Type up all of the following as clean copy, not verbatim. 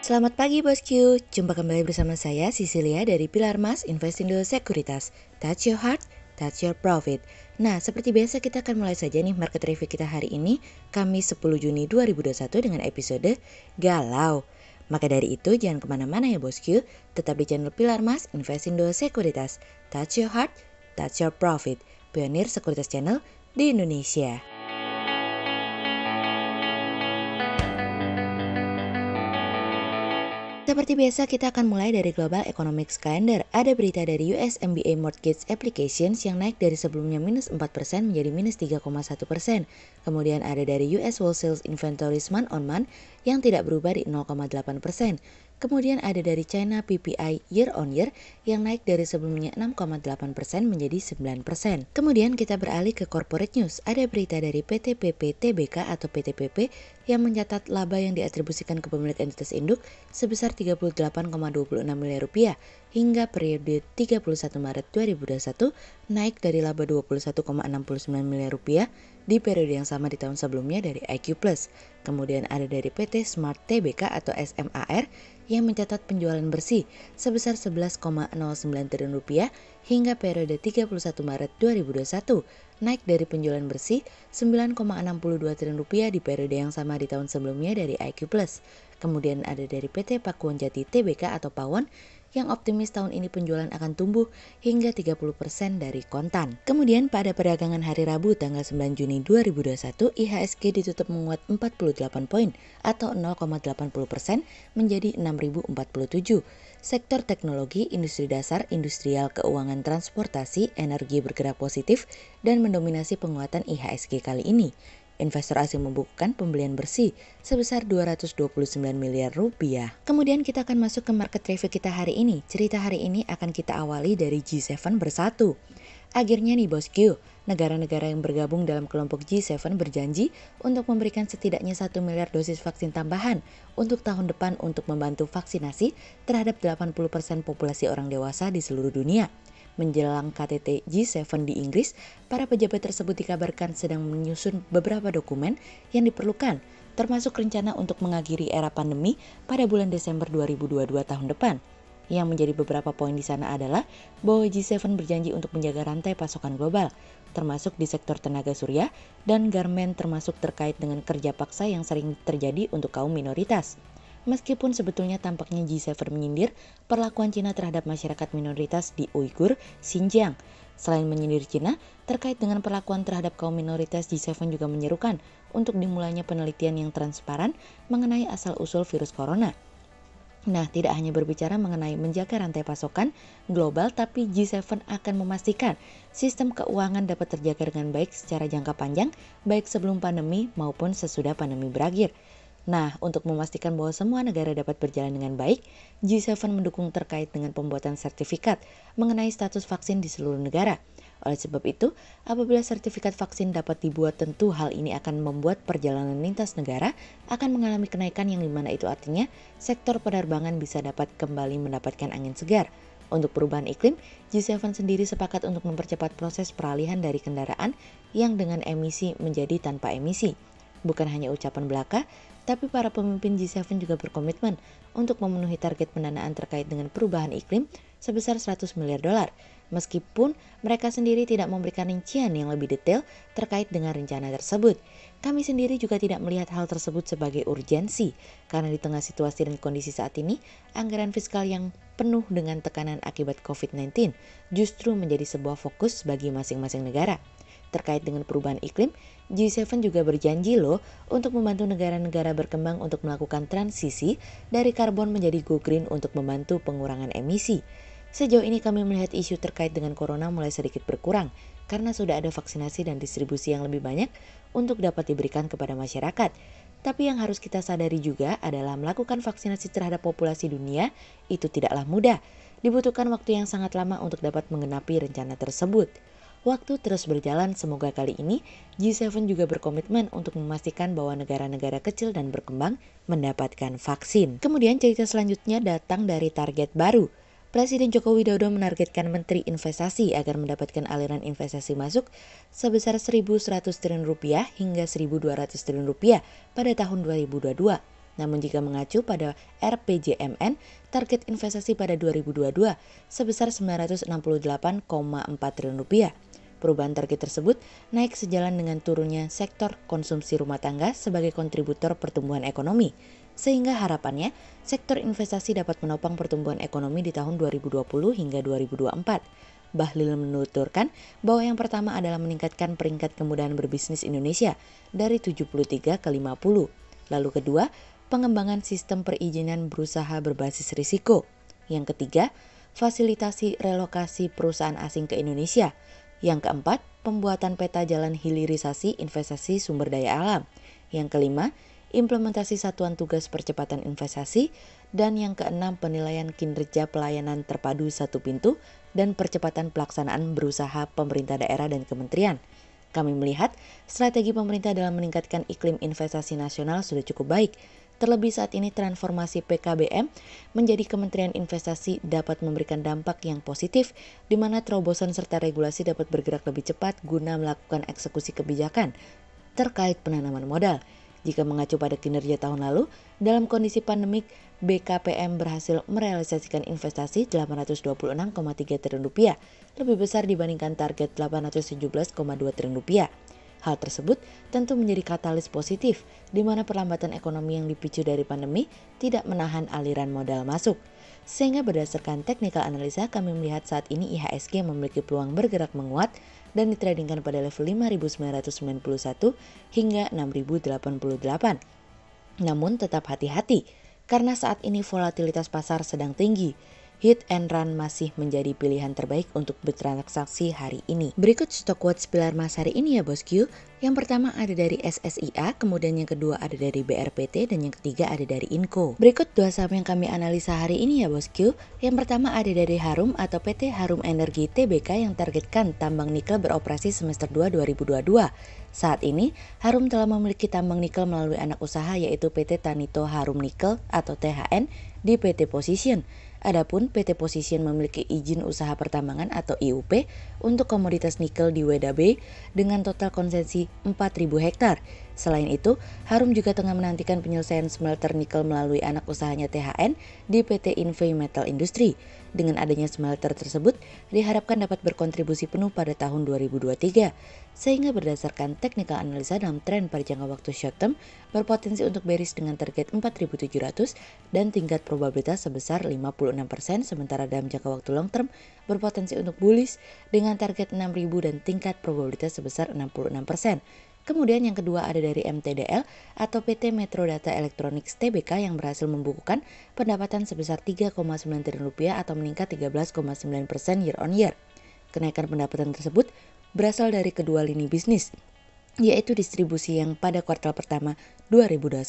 Selamat pagi bosku, jumpa kembali bersama saya Cecilia dari Pilar Mas Investindo Sekuritas. Touch your heart, touch your profit. Nah, seperti biasa kita akan mulai saja nih market review kita hari ini, Kamis 10 Juni 2021 dengan episode Galau. Maka dari itu jangan kemana-mana ya bosku, tetap di channel Pilar Mas Investindo Sekuritas. Touch your heart, touch your profit. Pionir sekuritas channel di Indonesia. Seperti biasa kita akan mulai dari Global Economics Calendar. Ada berita dari US MBA Mortgage Applications yang naik dari sebelumnya minus 4% menjadi minus 3,1%. Kemudian ada dari US Wholesale Inventories month on month yang tidak berubah di 0,8%. Kemudian ada dari China PPI year on year yang naik dari sebelumnya 6,8% menjadi 9%. Kemudian kita beralih ke corporate news. Ada berita dari PT PP Tbk atau PT PP yang mencatat laba yang diatribusikan ke pemilik entitas induk sebesar 38,26 miliar rupiah hingga periode 31 Maret 2021 naik dari laba 21,69 miliar rupiah di periode yang sama di tahun sebelumnya dari IQ Plus. Kemudian ada dari PT Smart Tbk atau SMAR yang mencatat penjualan bersih sebesar 11,09 triliun rupiah hingga periode 31 Maret 2021 naik dari penjualan bersih 9,62 triliun rupiah di periode yang sama di tahun sebelumnya dari IQ Plus. Kemudian ada dari PT Pakuwon Jati Tbk atau Pawon yang optimis tahun ini penjualan akan tumbuh hingga 30% dari kontan. Kemudian pada perdagangan hari Rabu tanggal 9 Juni 2021, IHSG ditutup menguat 48 poin atau 0,80% menjadi 6.047. Sektor teknologi, industri dasar, industrial, keuangan, transportasi, energi bergerak positif dan mendominasi penguatan IHSG kali ini. Investor asing membukukan pembelian bersih sebesar 229 miliar rupiah. Kemudian kita akan masuk ke market review kita hari ini. Cerita hari ini akan kita awali dari G7 bersatu. Akhirnya nih bosku, negara-negara yang bergabung dalam kelompok G7 berjanji untuk memberikan setidaknya 1 miliar dosis vaksin tambahan untuk tahun depan untuk membantu vaksinasi terhadap 80% populasi orang dewasa di seluruh dunia. Menjelang KTT G7 di Inggris, para pejabat tersebut dikabarkan sedang menyusun beberapa dokumen yang diperlukan, termasuk rencana untuk mengakhiri era pandemi pada bulan Desember 2022 tahun depan. Yang menjadi beberapa poin di sana adalah bahwa G7 berjanji untuk menjaga rantai pasokan global, termasuk di sektor tenaga surya dan garmen termasuk terkait dengan kerja paksa yang sering terjadi untuk kaum minoritas. Meskipun sebetulnya tampaknya G7 menyindir perlakuan Cina terhadap masyarakat minoritas di Uighur, Xinjiang. Selain menyindir Cina, terkait dengan perlakuan terhadap kaum minoritas, G7 juga menyerukan untuk dimulainya penelitian yang transparan mengenai asal-usul virus corona. Nah, tidak hanya berbicara mengenai menjaga rantai pasokan global, tapi G7 akan memastikan sistem keuangan dapat terjaga dengan baik secara jangka panjang, baik sebelum pandemi maupun sesudah pandemi berakhir. Nah, untuk memastikan bahwa semua negara dapat berjalan dengan baik, G7 mendukung terkait dengan pembuatan sertifikat mengenai status vaksin di seluruh negara. Oleh sebab itu, apabila sertifikat vaksin dapat dibuat, tentu hal ini akan membuat perjalanan lintas negara akan mengalami kenaikan yang dimana itu artinya sektor penerbangan bisa dapat kembali mendapatkan angin segar. Untuk perubahan iklim, G7 sendiri sepakat untuk mempercepat proses peralihan dari kendaraan yang dengan emisi menjadi tanpa emisi. Bukan hanya ucapan belaka, tapi para pemimpin G7 juga berkomitmen untuk memenuhi target pendanaan terkait dengan perubahan iklim sebesar 100 miliar dolar. Meskipun mereka sendiri tidak memberikan rincian yang lebih detail terkait dengan rencana tersebut. Kami sendiri juga tidak melihat hal tersebut sebagai urgensi, karena di tengah situasi dan kondisi saat ini, anggaran fiskal yang penuh dengan tekanan akibat COVID-19 justru menjadi sebuah fokus bagi masing-masing negara. Terkait dengan perubahan iklim, G7 juga berjanji loh untuk membantu negara-negara berkembang untuk melakukan transisi dari karbon menjadi go green untuk membantu pengurangan emisi. Sejauh ini kami melihat isu terkait dengan corona mulai sedikit berkurang karena sudah ada vaksinasi dan distribusi yang lebih banyak untuk dapat diberikan kepada masyarakat. Tapi yang harus kita sadari juga adalah melakukan vaksinasi terhadap populasi dunia itu tidaklah mudah. Dibutuhkan waktu yang sangat lama untuk dapat menggenapi rencana tersebut. Waktu terus berjalan, semoga kali ini G7 juga berkomitmen untuk memastikan bahwa negara-negara kecil dan berkembang mendapatkan vaksin. Kemudian cerita selanjutnya datang dari target baru. Presiden Joko Widodo menargetkan Menteri Investasi agar mendapatkan aliran investasi masuk sebesar Rp1.100 triliun hingga Rp1.200 triliun pada tahun 2022. Namun jika mengacu pada RPJMN, target investasi pada 2022 sebesar Rp968,4 triliun. Perubahan target tersebut naik sejalan dengan turunnya sektor konsumsi rumah tangga sebagai kontributor pertumbuhan ekonomi, sehingga harapannya sektor investasi dapat menopang pertumbuhan ekonomi di tahun 2020 hingga 2024. Bahlil menuturkan bahwa yang pertama adalah meningkatkan peringkat kemudahan berbisnis Indonesia dari 73 ke 50. Lalu kedua, pengembangan sistem perizinan berusaha berbasis risiko. Yang ketiga, fasilitasi relokasi perusahaan asing ke Indonesia. Yang keempat, pembuatan peta jalan hilirisasi investasi sumber daya alam. Yang kelima, implementasi satuan tugas percepatan investasi. Dan yang keenam, penilaian kinerja pelayanan terpadu satu pintu dan percepatan pelaksanaan berusaha pemerintah daerah dan kementerian. Kami melihat strategi pemerintah dalam meningkatkan iklim investasi nasional sudah cukup baik. Terlebih saat ini transformasi PKBM menjadi Kementerian Investasi dapat memberikan dampak yang positif, di mana terobosan serta regulasi dapat bergerak lebih cepat guna melakukan eksekusi kebijakan terkait penanaman modal. Jika mengacu pada kinerja tahun lalu, dalam kondisi pandemik, BKPM berhasil merealisasikan investasi Rp826,3 triliun, lebih besar dibandingkan target Rp817,2 triliun. Hal tersebut tentu menjadi katalis positif, di mana perlambatan ekonomi yang dipicu dari pandemi tidak menahan aliran modal masuk. Sehingga berdasarkan technical analisa, kami melihat saat ini IHSG memiliki peluang bergerak menguat dan ditradingkan pada level 5.991 hingga 6.088. Namun tetap hati-hati, karena saat ini volatilitas pasar sedang tinggi. Hit and run masih menjadi pilihan terbaik untuk bertransaksi hari ini. Berikut stok quotes pilar emas hari ini ya bosku. Yang pertama ada dari SSIA, kemudian yang kedua ada dari BRPT, dan yang ketiga ada dari Inco. Berikut dua saham yang kami analisa hari ini ya bosku. Yang pertama ada dari Harum atau PT Harum Energi Tbk yang targetkan tambang nikel beroperasi semester 2 2022. Saat ini, Harum telah memiliki tambang nikel melalui anak usaha yaitu PT Tanito Harum Nikel atau THN di PT Position. Adapun PT Position memiliki izin usaha pertambangan atau IUP untuk komoditas nikel di WDB dengan total konsesi 4.000 hektar. Selain itu, Harum juga tengah menantikan penyelesaian smelter nikel melalui anak usahanya THN di PT Invey Metal Industry. Dengan adanya smelter tersebut, diharapkan dapat berkontribusi penuh pada tahun 2023. Sehingga berdasarkan technical analisa dalam tren pada jangka waktu short term, berpotensi untuk bearish dengan target 4.700 dan tingkat probabilitas sebesar 56%, sementara dalam jangka waktu long term, berpotensi untuk bullish dengan target 6.000 dan tingkat probabilitas sebesar 66%. Kemudian yang kedua ada dari MTDL atau PT Metro Data Electronics Tbk yang berhasil membukukan pendapatan sebesar Rp3,9 triliun atau meningkat 13,9% year on year. Kenaikan pendapatan tersebut berasal dari kedua lini bisnis, yaitu distribusi yang pada kuartal pertama 2021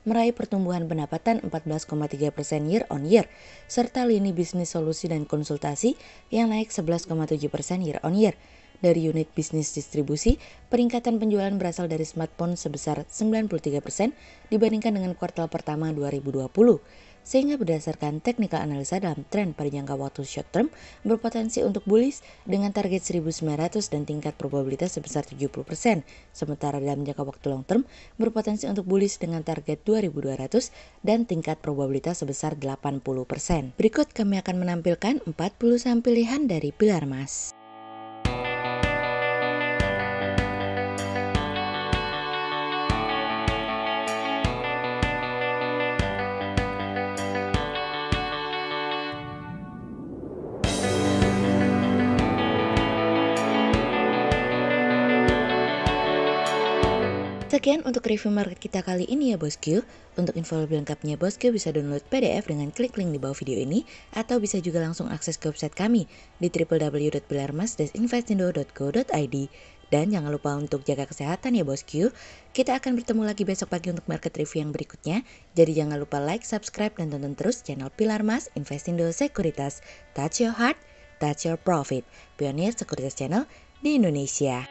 meraih pertumbuhan pendapatan 14,3% year on year, serta lini bisnis solusi dan konsultasi yang naik 11,7% year on year. Dari unit bisnis distribusi, peningkatan penjualan berasal dari smartphone sebesar 93% dibandingkan dengan kuartal pertama 2020. Sehingga berdasarkan technical analisa dalam tren pada jangka waktu short term, berpotensi untuk bullish dengan target 1.900 dan tingkat probabilitas sebesar 70%. Sementara dalam jangka waktu long term, berpotensi untuk bullish dengan target 2.200 dan tingkat probabilitas sebesar 80%. Berikut kami akan menampilkan 40 saham pilihan dari pilar emas. Sekian untuk review market kita kali ini ya bosku. Untuk info lebih lengkapnya bosku bisa download PDF dengan klik link di bawah video ini, atau bisa juga langsung akses ke website kami di www.pilarmas-investindo.co.id. Dan jangan lupa untuk jaga kesehatan ya bosku. Kita akan bertemu lagi besok pagi untuk market review yang berikutnya. Jadi jangan lupa like, subscribe, dan tonton terus channel Pilar Mas Investindo Sekuritas. Touch your heart, touch your profit. Pionir Sekuritas Channel di Indonesia.